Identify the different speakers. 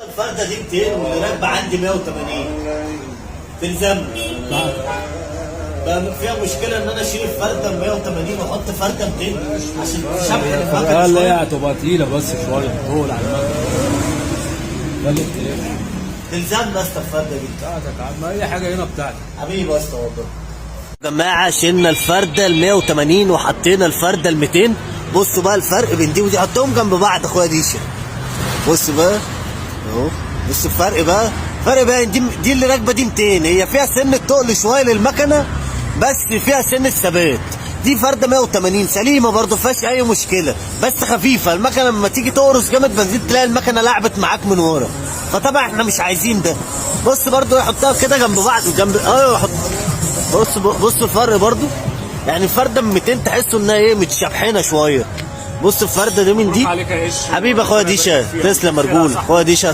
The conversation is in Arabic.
Speaker 1: الفرده دي 200 واللي راكبه عندي 180 تلزمني. بقى فيها مشكله ان انا اشيل الفرده 180 واحط فرده 200 عشان تشبه الفرده.
Speaker 2: اللي هي هتبقى تقيله بس شويه طول على المكنه. ده الاختلاف.
Speaker 1: تلزمني يا اسطى الفرده دي
Speaker 2: بتاعتك يا عم، اي حاجه هنا بتاعتك
Speaker 1: حبيبي يا اسطى والله. يا جماعه شلنا الفرده ال 180 وحطينا الفرده ال 200. بصوا بقى الفرق بين دي ودي، حطهم جنب بعض اخويا ديشه. بص بقى اهو، بص الفرق بقى. فرق بقى دي اللي راكبه دي 200 هي فيها سن تقل شويه للمكنه بس فيها سن الثبات. دي فرده 180 سليمه برضه فيهاش اي مشكله بس خفيفه. المكنه لما تيجي تقرص جامد بنزين تلاقي المكنه لعبت معاك من ورا، فطبعا احنا مش عايزين ده. بص برضه يحطها كده جنب بعض جنب يحط. بص الفرق برضه، يعني الفرده من 200 تحسوا انها ايه متشبحنه شويه. بص الفرده دي من دي. حبيبي اخويا ديشه، تسلم مرجول اخويا ديشه.